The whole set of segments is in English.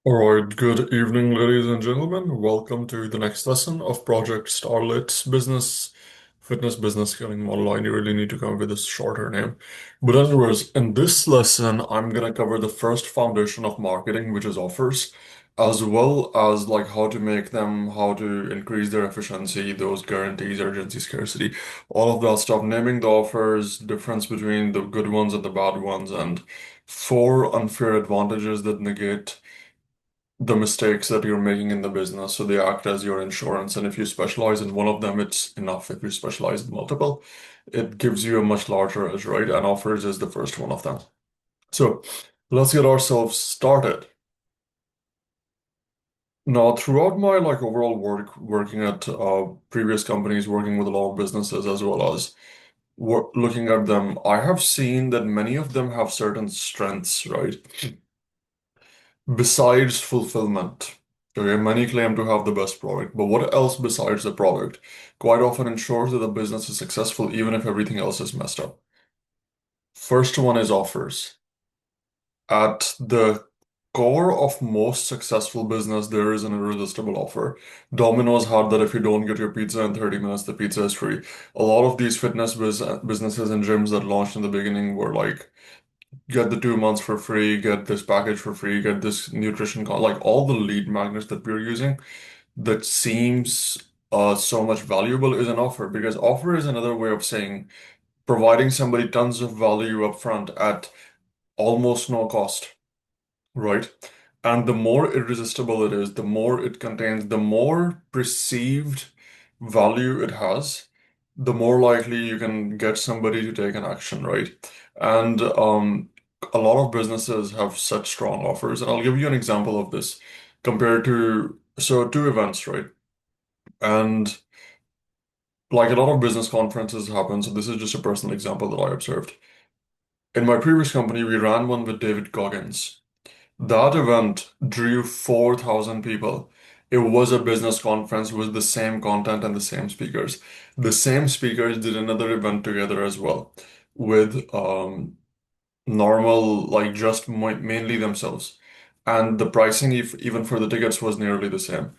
All right, good evening, ladies and gentlemen. Welcome to the next lesson of Project Starlet's business, fitness business scaling model. I really need to come up with a shorter name. But anyways, in this lesson, I'm gonna cover the first foundation of marketing, which is offers, as well as like how to make them, how to increase their efficiency, those guarantees, urgency, scarcity, all of that stuff, naming the offers, difference between the good ones and the bad ones, and four unfair advantages that negate the mistakes that you're making in the business. So they act as your insurance. And if you specialize in one of them, it's enough. If you specialize in multiple, it gives you a much larger edge, right? And offers is the first one of them. So let's get ourselves started. Now, throughout my like overall working at previous companies, working with a lot of businesses as well as looking at them, I have seen that many of them have certain strengths, right? Besides fulfillment. Okay, many claim to have the best product, but what else besides the product quite often ensures that the business is successful even if everything else is messed up? First one is offers. At the core of most successful business, there is an irresistible offer. Domino's had that if you don't get your pizza in 30 minutes, the pizza is free. A lot of these businesses and gyms that launched in the beginning were like, get the 2 months for free, get this package for free, get this like all the lead magnets that we're using that seems so much valuable is an offer because offer is another way of saying providing somebody tons of value upfront at almost no cost, right? And the more irresistible it is, the more it contains, the more perceived value it has, the more likely you can get somebody to take an action, right? And a lot of businesses have such strong offers. And I'll give you an example of this compared to, so two events, right? And like a lot of business conferences happen, so this is just a personal example that I observed. In my previous company, we ran one with David Goggins. That event drew 4,000 people. It was a business conference with the same content and the same speakers. The same speakers did another event together as well with normal, like just mainly themselves. And the pricing, if, even for the tickets, was nearly the same.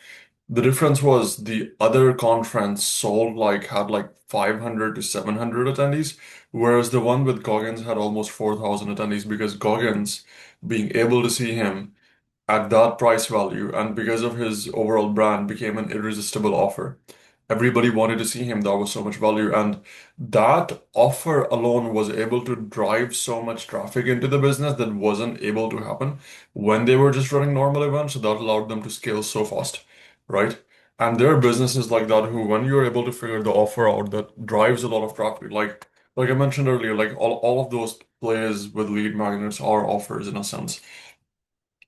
The difference was the other conference sold like had like 500 to 700 attendees, whereas the one with Goggins had almost 4,000 attendees because Goggins, being able to see him at that price value and because of his overall brand became an irresistible offer. Everybody wanted to see him. That was so much value. And that offer alone was able to drive so much traffic into the business that wasn't able to happen when they were just running normal events. So that allowed them to scale so fast, right? And there are businesses like that who, when you're able to figure the offer out, that drives a lot of traffic. Like I mentioned earlier, like all of those plays with lead magnets are offers in a sense.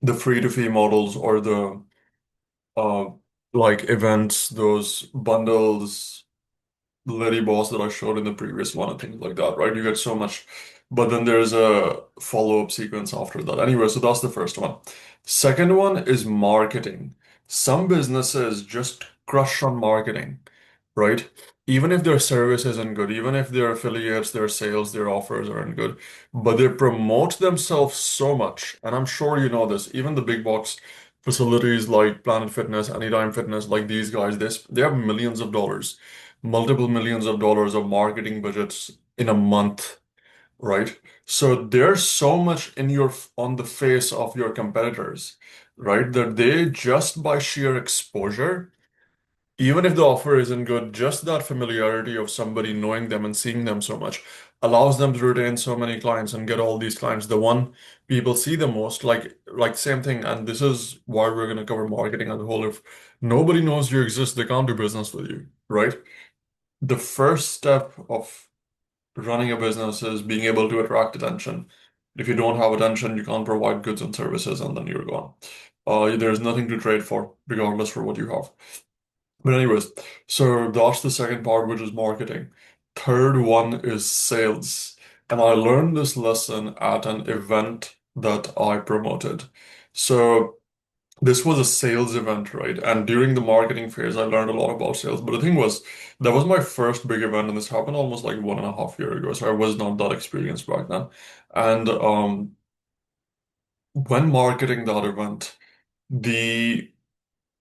The free to fee models or the uh like events, those bundles, Lady Boss that I showed in the previous one and things like that, right? You get so much, but then there's a follow-up sequence after that. Anyway, so that's the first one. Second one is marketing. Some businesses just crush on marketing, right? Even if their service isn't good, even if their affiliates, their sales, their offers aren't good, but they promote themselves so much. And I'm sure you know this, even the big box facilities like Planet Fitness, Anytime Fitness, like these guys, they have millions of dollars, multiple millions of dollars of marketing budgets in a month, right? So there's so much in your on the face of your competitors, right? That they just by sheer exposure, even if the offer isn't good, just that familiarity of somebody knowing them and seeing them so much allows them to retain so many clients and get all these clients. The one people see the most, like same thing, and this is why we're gonna cover marketing as a whole. If nobody knows you exist, they can't do business with you, right? The first step of running a business is being able to attract attention. If you don't have attention, you can't provide goods and services, and then you're gone. There's nothing to trade for, regardless for what you have. But anyways, so that's the second part, which is marketing. Third one is sales. And I learned this lesson at an event that I promoted. So this was a sales event, right? And during the marketing phase, I learned a lot about sales. But the thing was, that was my first big event, and this happened almost like 1.5 years ago. So I was not that experienced back then. And when marketing that event, The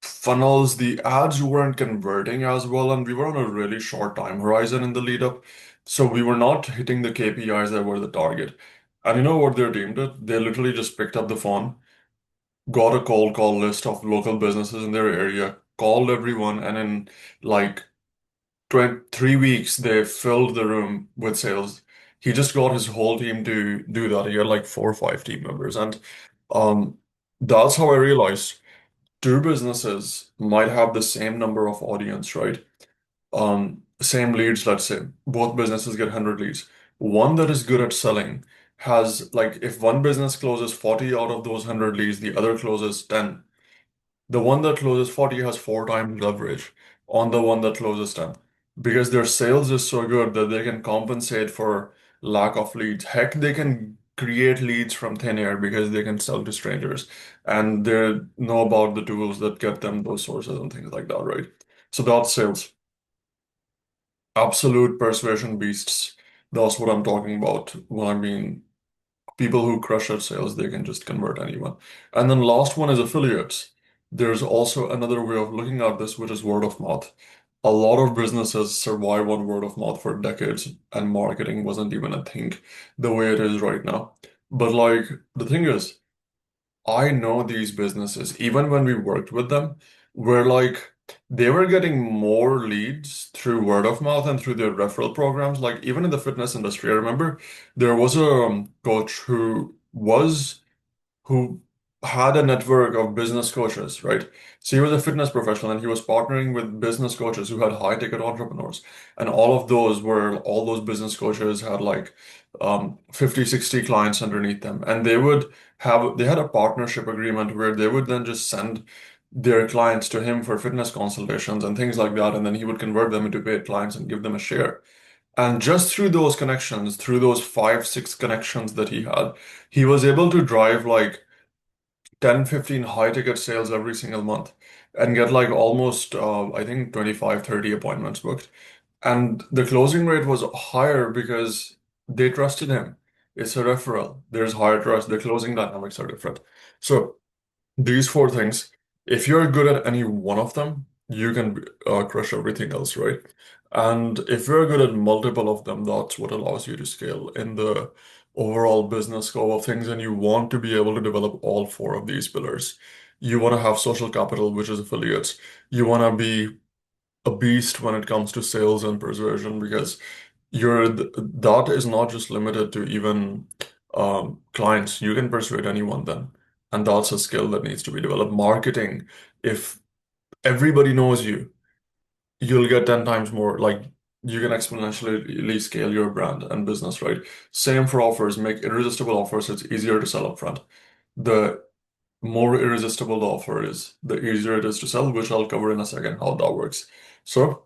funnels, the ads weren't converting as well, and we were on a really short time horizon in the lead up. So we were not hitting the KPIs that were the target. And you know what their team did? They literally just picked up the phone, got a cold call list of local businesses in their area, called everyone, and in like 3 weeks, they filled the room with sales. He just got his whole team to do that. He had like 4 or 5 team members. And um, that's how I realized two businesses might have the same number of audience, right? Same leads, let's say. Both businesses get 100 leads. One that is good at selling has, like, if one business closes 40 out of those 100 leads, the other closes 10. The one that closes 40 has 4 times leverage on the one that closes 10 because their sales is so good that they can compensate for lack of leads. Heck, they can create leads from thin air because they can sell to strangers and they know about the tools that get them those sources and things like that, right? So that's sales. Absolute persuasion beasts. That's what I'm talking about when I mean people who crush at sales, they can just convert anyone. And then last one is affiliates. There's also another way of looking at this, which is word of mouth. A lot of businesses survive on word of mouth for decades, and marketing wasn't even a thing the way it is right now. But like the thing is, I know these businesses, even when we worked with them, were like they were getting more leads through word of mouth and through their referral programs. Like even in the fitness industry, I remember there was a coach who had a network of business coaches, right? So he was a fitness professional and he was partnering with business coaches who had high ticket entrepreneurs. And all those business coaches had like 50, 60 clients underneath them. And they had a partnership agreement where they would then just send their clients to him for fitness consultations and things like that. And then he would convert them into paid clients and give them a share. And just through those connections, through those 5, 6 connections that he had, he was able to drive like 10, 15 high ticket sales every single month and get like almost, I think 25, 30 appointments booked. And the closing rate was higher because they trusted him. It's a referral. There's higher trust. The closing dynamics are different. So these four things, if you're good at any one of them, you can crush everything else, right? And if you're good at multiple of them, that's what allows you to scale in the overall business scope of things. And you want to be able to develop all four of these pillars. You want to have social capital, which is affiliates. You want to be a beast when it comes to sales and persuasion because that is not just limited to even clients. You can persuade anyone then. And that's a skill that needs to be developed. Marketing, if everybody knows you, you'll get 10 times more. Like you can exponentially scale your brand and business, right? Same for offers. Make irresistible offers. It's easier to sell upfront. The more irresistible the offer is, the easier it is to sell, which I'll cover in a second how that works. So,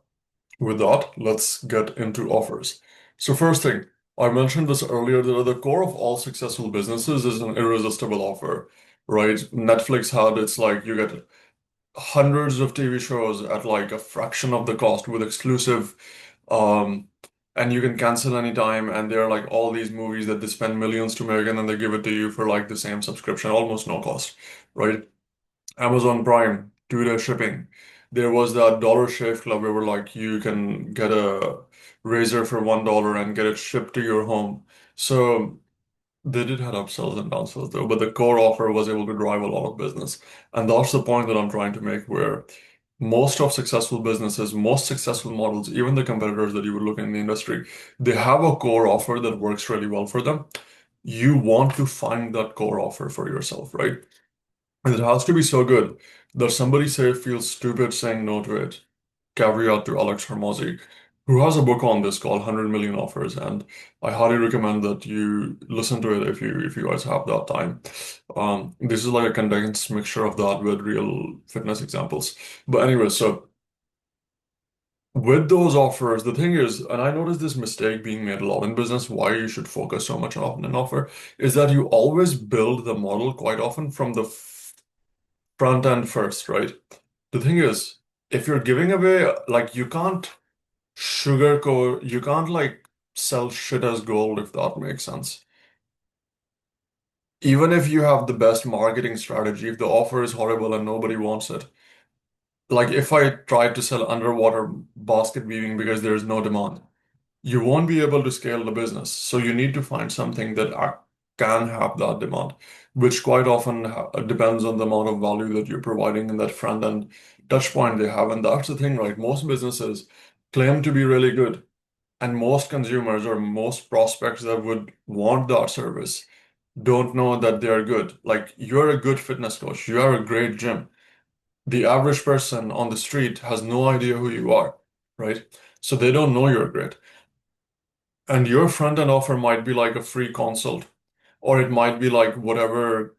with that, let's get into offers. So, first thing, I mentioned this earlier that at the core of all successful businesses is an irresistible offer, right? Netflix had it's like you get hundreds of TV shows at like a fraction of the cost with exclusive, um, and you can cancel anytime. And there are like all these movies that they spend millions to make and then they give it to you for like the same subscription, almost no cost, right? Amazon Prime, 2-day shipping. There was that Dollar Shave Club where like you can get a razor for $1 and get it shipped to your home. So they did have upsells and downsells though, but the core offer was able to drive a lot of business. And that's the point that I'm trying to make where most of successful businesses, most successful models, even the competitors that you would look in the industry, they have a core offer that works really well for them. You want to find that core offer for yourself, right? And it has to be so good that somebody say feels stupid saying no to it. Caveat to Alex Hormozzi, who has a book on this called 100 Million Offers, and I highly recommend that you listen to it if you guys have that time. This is like a condensed mixture of that with real fitness examples. But anyway, so with those offers, the thing is, and I noticed this mistake being made a lot in business, why you should focus so much on an offer, is that you always build the model quite often from the front end first, right? The thing is, if you're giving away, like you can't sugarcoat, you can't like sell shit as gold if that makes sense. even if you have the best marketing strategy, if the offer is horrible and nobody wants it, like if I tried to sell underwater basket weaving because there's no demand, you won't be able to scale the business. So you need to find something that can have that demand, which quite often depends on the amount of value that you're providing in that front end touch point they have. And that's the thing, right? Most businesses claim to be really good, and most consumers or most prospects that would want that service don't know that they are good. Like you're a good fitness coach, you are a great gym. The average person on the street has no idea who you are, right? So they don't know you're great. And your front end offer might be like a free consult, or it might be like whatever,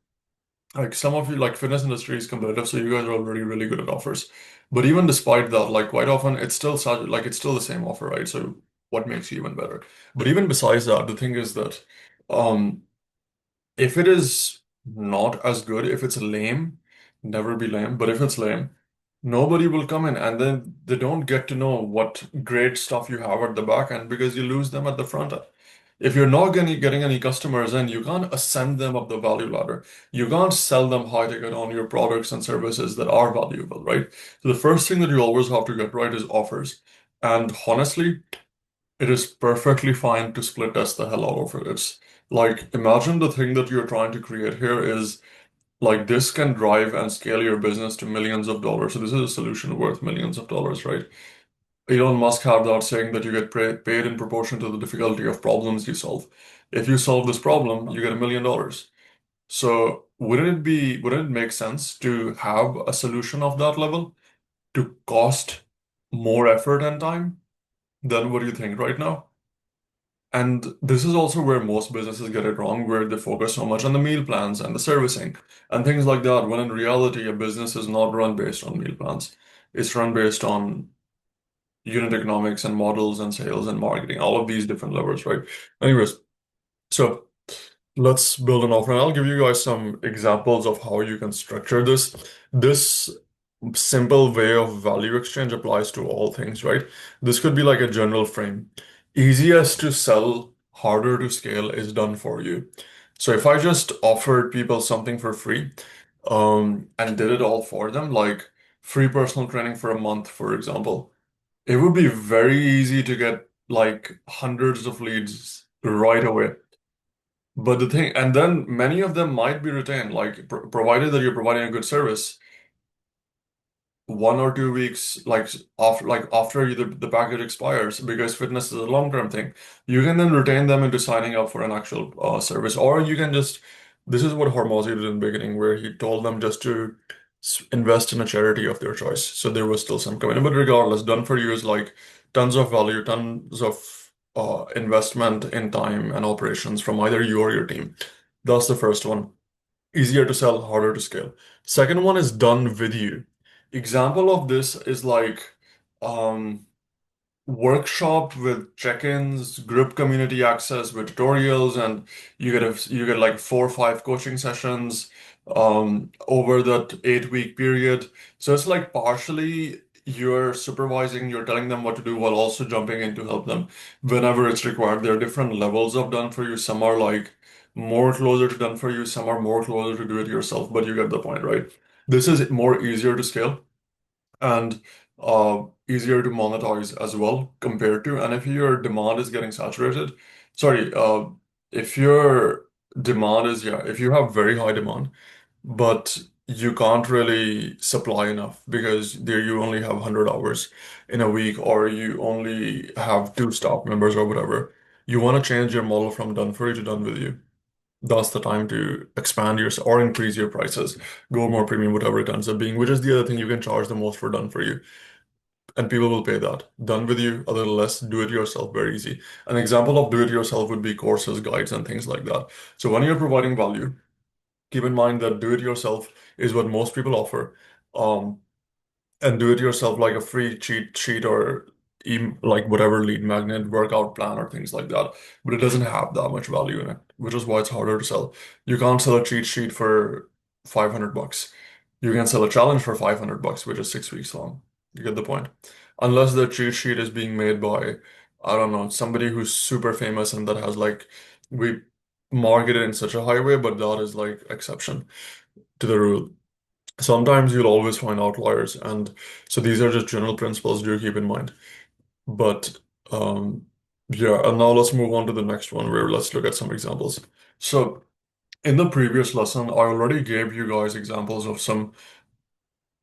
like some of you, like fitness industry is competitive, so you guys are already really good at offers. But even despite that, like quite often it's still such, like it's still the same offer, right? So what makes you even better? But even besides that, the thing is that um if it is not as good, if it's lame, never be lame, but if it's lame, nobody will come in and then they don't get to know what great stuff you have at the back end because you lose them at the front end. If you're not getting any customers in, you can't ascend them up the value ladder. You can't sell them high ticket on your products and services that are valuable, right? So the first thing that you always have to get right is offers. And honestly, it is perfectly fine to split test the hell out of it. It's like imagine the thing that you're trying to create here is like this can drive and scale your business to millions of dollars. So this is a solution worth millions of dollars, right? Elon Musk had that saying that you get paid in proportion to the difficulty of problems you solve. If you solve this problem, you get $1 million. So wouldn't it make sense to have a solution of that level to cost more effort and time than what do you think right now? And this is also where most businesses get it wrong, where they focus so much on the meal plans and the servicing and things like that, when in reality, a business is not run based on meal plans. It's run based on unit economics and models and sales and marketing, all of these different levers, right? Anyways, so let's build an offer. And I'll give you guys some examples of how you can structure this. This simple way of value exchange applies to all things, right? This could be like a general frame. Easiest to sell, harder to scale is done for you. So if I just offered people something for free, and did it all for them, like free personal training for a month, for example, it would be very easy to get like hundreds of leads right away. But the thing, and then many of them might be retained, like provided that you're providing a good service. 1 or 2 weeks after the package expires, because fitness is a long-term thing, you can then retain them into signing up for an actual service, or you can just, this is what Hormozy did in the beginning, where he told them just to invest in a charity of their choice, so there was still some commitment. But regardless, done for you is like tons of value, tons of investment in time and operations from either you or your team. That's the first one. Easier to sell, harder to scale. Second one is done with you. Example of this is like um, workshop with check-ins, group community access with tutorials, and you get like 4 or 5 coaching sessions over that 8 week period. So it's like partially you're supervising, you're telling them what to do while also jumping in to help them whenever it's required. There are different levels of done for you. Some are like more closer to done for you, some are more closer to do it yourself, but you get the point, right? This is more easier to scale and easier to monetize as well compared to. And if your demand is getting saturated, sorry, if your demand is, yeah, if you have very high demand, but you can't really supply enough because there you only have 100 hours in a week, or you only have 2 staff members or whatever, you want to change your model from done for you to done with you. That's the time to expand your or increase your prices, go more premium, whatever it ends up being, which is the other thing you can charge the most for done for you. And people will pay that. Done with you, a little less, do it yourself, very easy. An example of do it yourself would be courses, guides, and things like that. So when you're providing value, keep in mind that do it yourself is what most people offer. Um, and do it yourself like a free cheat sheet or like whatever lead magnet workout plan or things like that, but it doesn't have that much value in it, which is why it's harder to sell. You can't sell a cheat sheet for $500. You can sell a challenge for $500, which is 6 weeks long. You get the point. Unless the cheat sheet is being made by, I don't know, somebody who's super famous and that has like we market it in such a high way, but that is like exception to the rule. Sometimes you'll always find outliers, and so these are just general principles do keep in mind. But um, yeah, and now let's move on to the next one where let's look at some examples. So in the previous lesson, I already gave you guys examples of some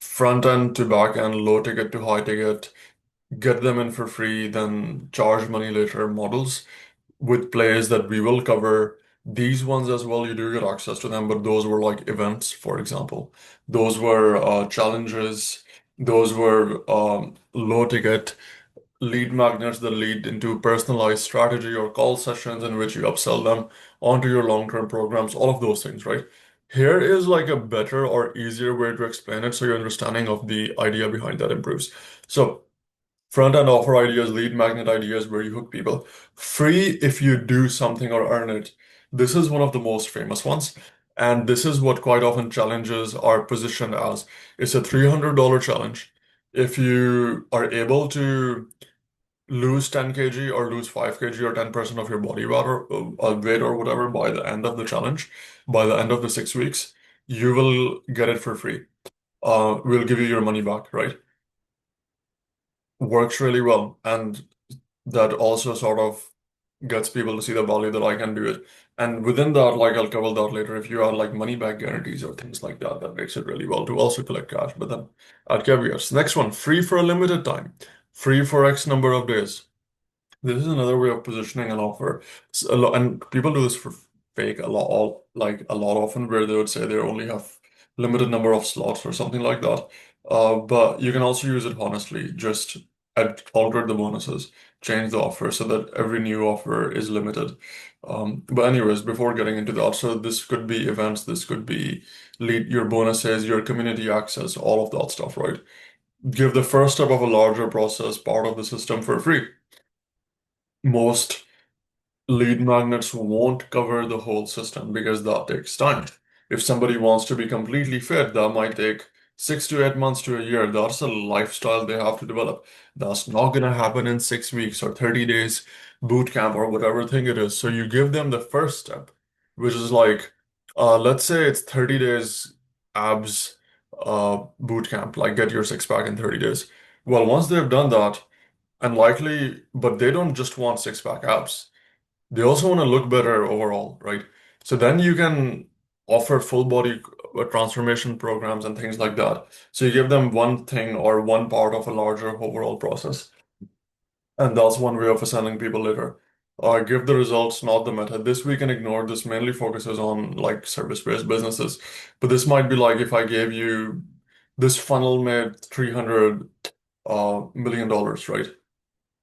front end to back end, low ticket to high ticket, get them in for free, then charge money later models with plays that we will cover. These ones as well, you do get access to them, but those were like events, for example. Those were challenges. Those were low ticket lead magnets that lead into personalized strategy or call sessions in which you upsell them onto your long-term programs, all of those things, right? Here is like a better or easier way to explain it so your understanding of the idea behind that improves. So front-end offer ideas, lead magnet ideas where you hook people. Free if you do something or earn it. This is one of the most famous ones. And this is what quite often challenges are positioned as. It's a $300 challenge. If you are able to lose 10 kg or lose 5 kg or 10% of your body weight or whatever by the end of the challenge, by the end of the 6 weeks, you will get it for free. We'll give you your money back, right? Works really well. And that also sort of gets people to see the value that I can do it. And within that, like I'll cover that later, if you add like money back guarantees or things like that, that makes it really well to also collect cash. But then add caveats. Next one, free for a limited time, free for X number of days. This is another way of positioning an offer. And people do this for fake a lot, like a lot often, where they would say they only have limited number of slots or something like that. But you can also use it honestly. Just alter the bonuses, change the offer so that every new offer is limited. But anyways, before getting into that, so this could be events, this could be lead your bonuses, your community access, all of that stuff, right? Give the first step of a larger process part of the system for free. Most lead magnets won't cover the whole system because that takes time. If somebody wants to be completely fit, that might take 6 to 8 months to a year. That's a lifestyle they have to develop. That's not going to happen in 6 weeks or 30 days boot camp or whatever thing it is. So you give them the first step, which is like, let's say it's 30 days abs boot camp, like get your six pack in 30 days. Well, once they've done that, and likely, but they don't just want six pack abs. They also want to look better overall, right? So then you can offer full body transformation programs and things like that. So you give them one thing or one part of a larger overall process. And that's one way of assigning people later. Give the results, not the method. This we can ignore. This mainly focuses on like service-based businesses. But this might be like if I gave you this funnel made $300 million, right?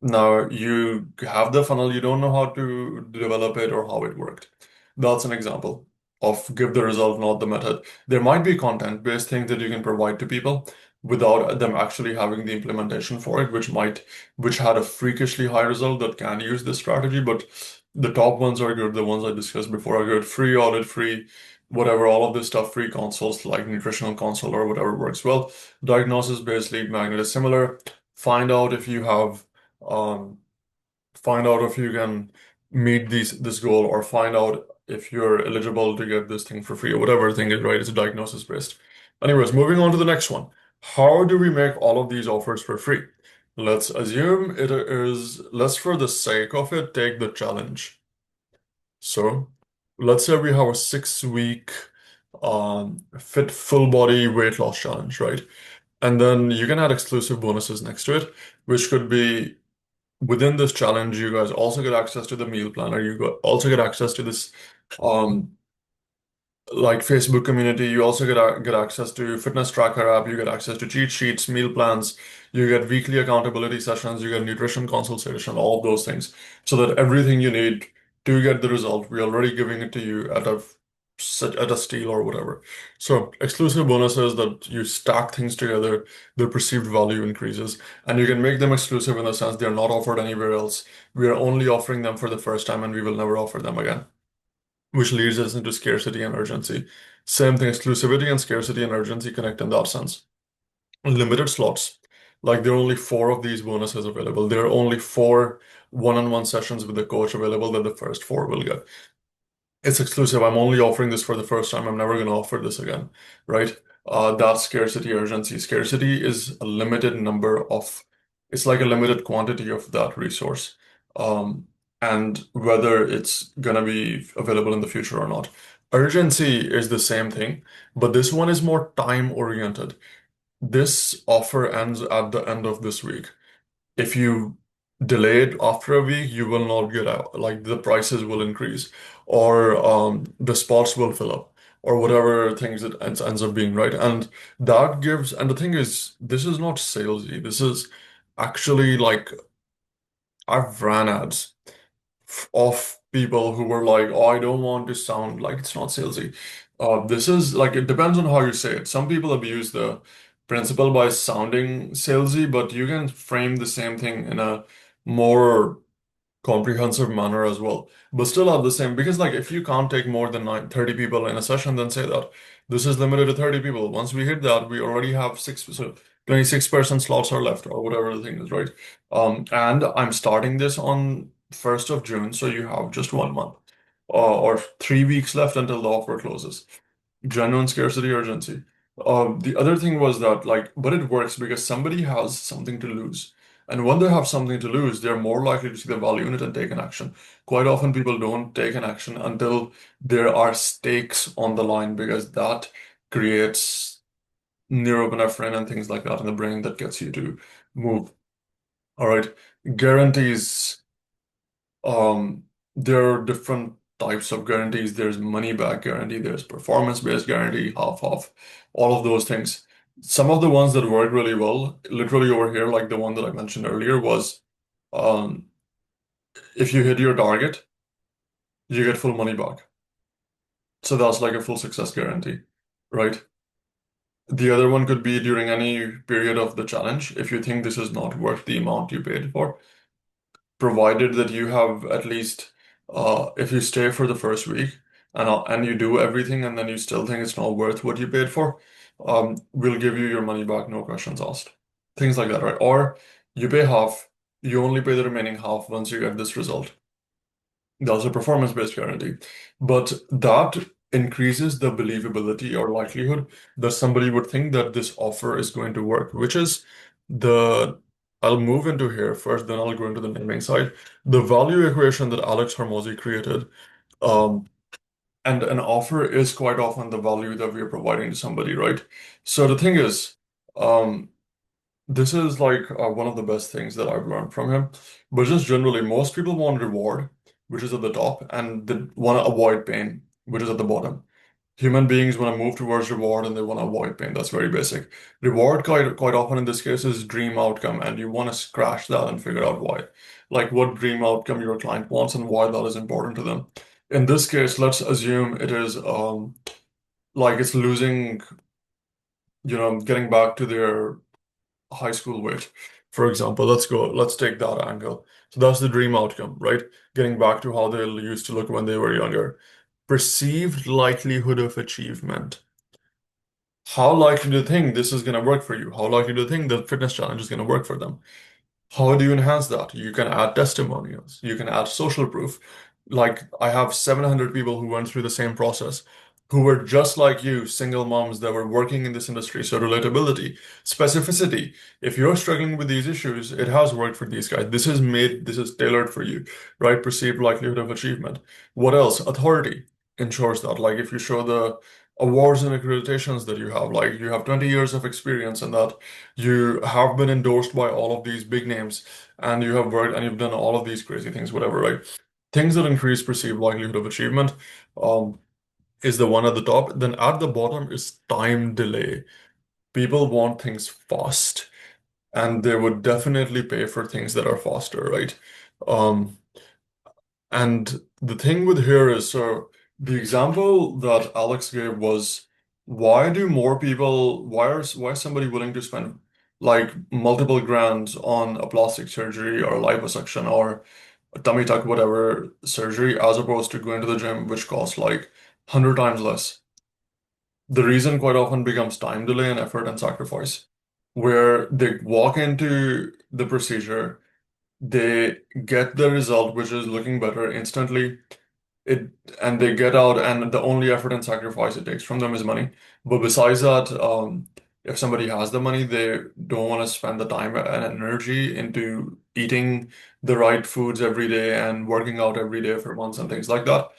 Now you have the funnel, you don't know how to develop it or how it worked. That's an example of give the result, not the method. There might be content-based things that you can provide to people without them actually having the implementation for it, which had a freakishly high result that can use this strategy, but the top ones are good. The ones I discussed before are good. Free audit, free whatever, all of this stuff, free consults like nutritional consult or whatever works well. Diagnosis-based lead magnet is similar. Find out if you have um, find out if you can meet this goal or find out if you're eligible to get this thing for free or whatever thing is, right? It's a diagnosis based. Anyways, moving on to the next one. How do we make all of these offers for free? Let's assume it is, let's for the sake of it, take the challenge. So let's say we have a 6 week fit full body weight loss challenge, right? And then you can add exclusive bonuses next to it, which could be within this challenge, you guys also get access to the meal planner. Also get access to this um like Facebook community. You also get access to fitness tracker app. You get access to cheat sheets, meal plans. You get weekly accountability sessions. You get nutrition consultation, all of those things, so that everything you need to get the result, we're already giving it to you at a steal or whatever. So exclusive bonuses that you stack things together, the perceived value increases, and you can make them exclusive in the sense they're not offered anywhere else. We are only offering them for the first time, and we will never offer them again, which leads us into scarcity and urgency. Same thing, exclusivity and scarcity and urgency connect in that sense. Limited slots. Like there are only four of these bonuses available. There are only four one-on-one sessions with the coach available that the first four will get. It's exclusive. I'm only offering this for the first time. I'm never going to offer this again, right? That's scarcity urgency. Scarcity is a limited number of, it's like a limited quantity of that resource. Um, and whether it's going to be available in the future or not. Urgency is the same thing, but this one is more time oriented. This offer ends at the end of this week. If you delay it after a week, you will not get out. Like the prices will increase, or the spots will fill up, or whatever things it ends up being, right? And that gives, and the thing is, this is not salesy. This is actually like I've ran ads of people who were like, "Oh, I don't want to sound like it's not salesy." This is like it depends on how you say it. Some people abuse the principle by sounding salesy, but you can frame the same thing in a more comprehensive manner as well. But still at the same, because like if you can't take more than 30 people in a session, then say that this is limited to 30 people. Once we hit that, we already have six, so 26% slots are left or whatever the thing is, right? And I'm starting this on 1st of June, so you have just 1 month or 3 weeks left until the offer closes. Genuine scarcity urgency. The other thing was that, like, but it works because somebody has something to lose. And when they have something to lose, they're more likely to see the value in it and take an action. Quite often, people don't take an action until there are stakes on the line because that creates neuroepinephrine and things like that in the brain that gets you to move. All right. Guarantees. Um, there are different types of guarantees. There's money back guarantee, there's performance-based guarantee, half, all of those things. Some of the ones that work really well, literally over here, like the one that I mentioned earlier, was um, if you hit your target, you get full money back. So that's like a full success guarantee, right? The other one could be during any period of the challenge. If you think this is not worth the amount you paid for, provided that you have at least if you stay for the first week and you do everything and then you still think it's not worth what you paid for, we'll give you your money back, no questions asked. Things like that, right? Or you pay half, you only pay the remaining half once you get this result. That's a performance-based guarantee. But that increases the believability or likelihood that somebody would think that this offer is going to work, which is the I'll move into here first, then I'll go into the naming side. The value equation that Alex Hormozy created, um, and an offer is quite often the value that we are providing to somebody, right? So the thing is, um, this is like one of the best things that I've learned from him. But just generally, most people want reward, which is at the top, and they want to avoid pain, which is at the bottom. Human beings want to move towards reward and they want to avoid pain. That's very basic. Reward, quite often in this case, is dream outcome, and you want to scratch that and figure out why. Like what dream outcome your client wants and why that is important to them. In this case, let's assume it is like it's losing, getting back to their high school weight. For example, let's take that angle. So that's the dream outcome, right? Getting back to how they used to look when they were younger. Perceived likelihood of achievement. How likely do you think this is going to work for you? How likely do you think the fitness challenge is going to work for them? How do you enhance that? You can add testimonials. You can add social proof. Like I have 700 people who went through the same process, who were just like you, single moms that were working in this industry. So relatability, specificity. If you're struggling with these issues, it has worked for these guys. This is tailored for you, right? Perceived likelihood of achievement. What else? Authority ensures that. Like if you show the awards and accreditations that you have, like you have 20 years of experience and that you have been endorsed by all of these big names and you have worked and you've done all of these crazy things, whatever, right? Things that increase perceived likelihood of achievement um, is the one at the top. Then at the bottom is time delay. People want things fast and they would definitely pay for things that are faster, right? Um, and the thing with here is, so the example that Alex gave was, why is somebody willing to spend like multiple grand on a plastic surgery or a liposuction or a tummy tuck, whatever surgery, as opposed to going to the gym, which costs like 100 times less? The reason quite often becomes time delay and effort and sacrifice, where they walk into the procedure, they get the result, which is looking better instantly. it and they get out, and the only effort and sacrifice it takes from them is money. But besides that, if somebody has the money, they don't want to spend the time and energy into eating the right foods every day and working out every day for months and things like that.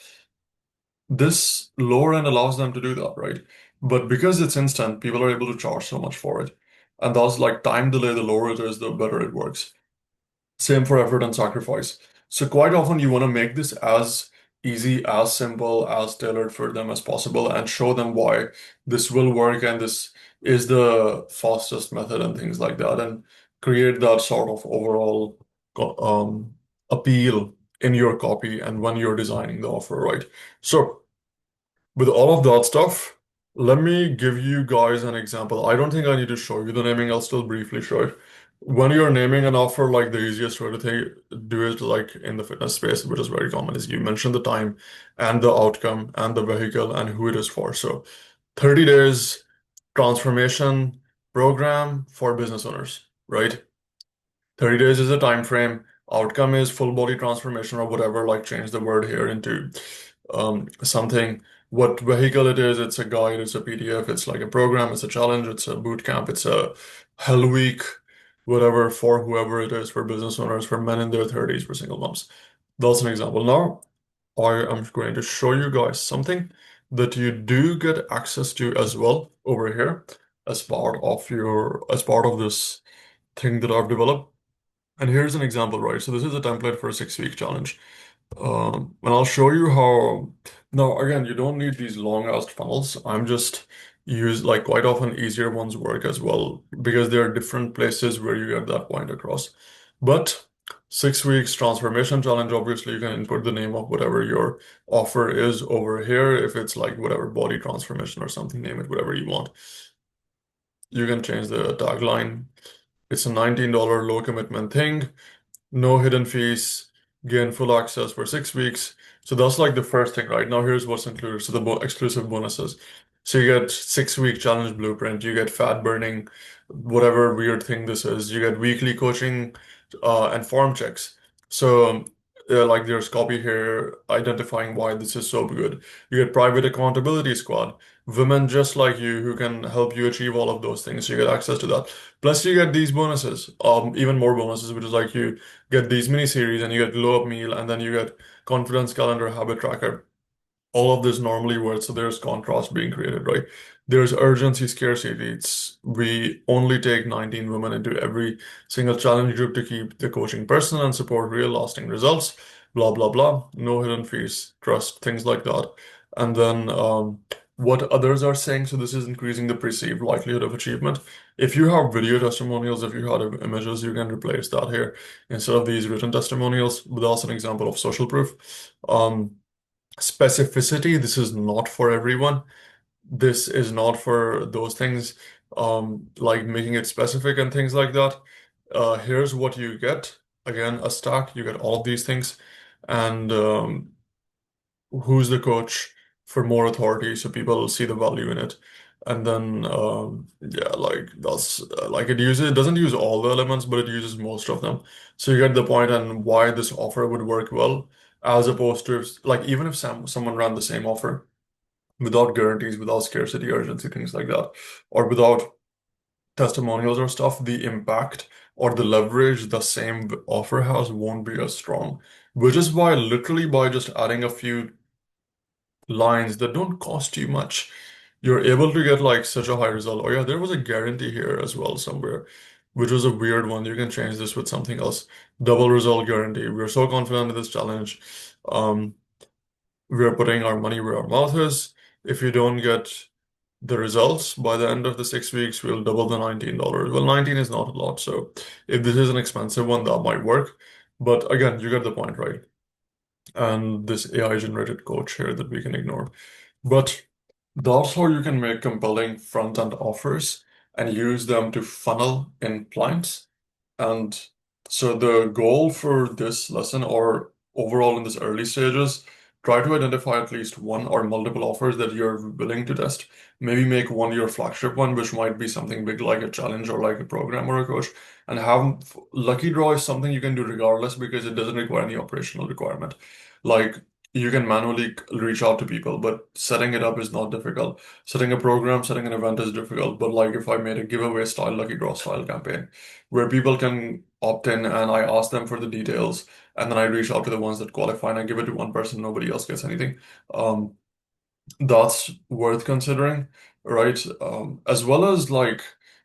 This lower end allows them to do that, right? But because it's instant, people are able to charge so much for it. And thus, like time delay, the lower it is, the better it works. Same for effort and sacrifice. So quite often you want to make this as easy, as simple, as tailored for them as possible and show them why this will work and this is the fastest method and things like that, and create that sort of overall appeal in your copy and when you're designing the offer, right? So with all of that stuff, let me give you guys an example. I don't think I need to show you the naming. I'll still briefly show it. When you're naming an offer, like the easiest way to do it, like in the fitness space, which is very common, is you mention the time and the outcome and the vehicle and who it is for. So 30 days transformation program for business owners, right? 30 days is a time frame. Outcome is full body transformation or whatever, like change the word here into something. What vehicle it is, it's a guide, it's a PDF, it's like a program, it's a challenge, it's a boot camp, it's a hell week, whatever, for whoever it is, for business owners, for men in their 30s, for single moms. That's an example. Now, I am going to show you guys something that you do get access to as well over here as part of this thing that I've developed. And here's an example, right? So this is a template for a 6 week challenge. And I'll show you how. Now, again, you don't need these long ass funnels. I'm just use like quite often easier ones work as well because there are different places where you get that point across. But 6 weeks transformation challenge, obviously you can input the name of whatever your offer is over here. If it's like whatever body transformation or something, name it whatever you want. You can change the tagline. It's a $19 low commitment thing, no hidden fees, gain full access for 6 weeks. So that's like the first thing, right? Now here's what's included. So the bo exclusive bonuses. So you get 6 week challenge blueprint, you get fat burning, whatever weird thing this is. You get weekly coaching and form checks. So like there's copy here identifying why this is so good. You get private accountability squad, women just like you who can help you achieve all of those things. So you get access to that. Plus you get these bonuses, even more bonuses, which is like you get these mini series and you get glow up meal and then you get confidence calendar, habit tracker. All of this normally works, so there's contrast being created, right? There's urgency, scarcity. It's we only take 19 women into every single challenge group to keep the coaching personal and support real lasting results. Blah blah blah. No hidden fees, trust, things like that. And then what others are saying. So this is increasing the perceived likelihood of achievement. If you have video testimonials, if you had images, you can replace that here instead of these written testimonials. But that's an example of social proof. Specificity, this is not for everyone. This is not for those things, like making it specific and things like that. Here's what you get. Again, a stack, you get all of these things. And who's the coach for more authority so people see the value in it. And then, yeah, like that's like it doesn't use all the elements, but it uses most of them. So you get the point and why this offer would work well, as opposed to like even if someone ran the same offer without guarantees, without scarcity, urgency, things like that, or without testimonials or stuff, the impact or the leverage the same offer has won't be as strong. Which is why literally by just adding a few lines that don't cost you much, you're able to get like such a high result. Oh yeah, there was a guarantee here as well somewhere, which was a weird one. You can change this with something else. Double result guarantee. We're so confident in this challenge. Um, we're putting our money where our mouth is. If you don't get the results by the end of the 6 weeks, we'll double the $19. Well, 19 is not a lot, so if this is an expensive one, that might work. But again, you get the point, right? And this AI generated coach here that we can ignore. But that's how you can make compelling front-end offers and use them to funnel in clients. And so the goal for this lesson or overall in this early stages, try to identify at least one or multiple offers that you're willing to test. Maybe make one your flagship one, which might be something big like a challenge or like a program or a coach. And have lucky draw is something you can do regardless because it doesn't require any operational requirement. Like you can manually reach out to people, but setting it up is not difficult. Setting a program, setting an event is difficult. But like if I made a giveaway style, lucky draw style campaign where people can opt in and I ask them for the details and then I reach out to the ones that qualify and I give it to one person, nobody else gets anything. Um, that's worth considering, right? As well as like,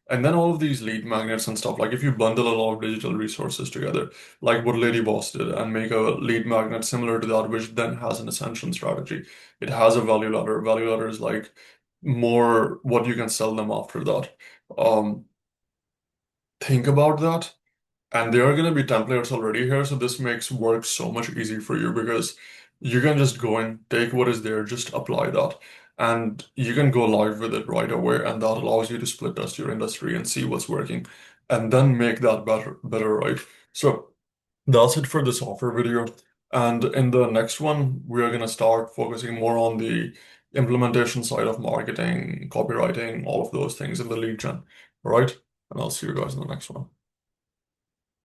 and then all of these lead magnets and stuff, like if you bundle a lot of digital resources together, like what Lady Boss did, and make a lead magnet similar to that, which then has an ascension strategy. It has a value ladder. Value ladder is like more what you can sell them after that. Um, think about that. And there are going to be templates already here, so this makes work so much easier for you because you can just go in, take what is there, just apply that, and you can go live with it right away. And that allows you to split test your industry and see what's working, and then make that better, right? So that's it for the software video. And in the next one, we are going to start focusing more on the implementation side of marketing, copywriting, all of those things in the lead gen. All right? And I'll see you guys in the next one.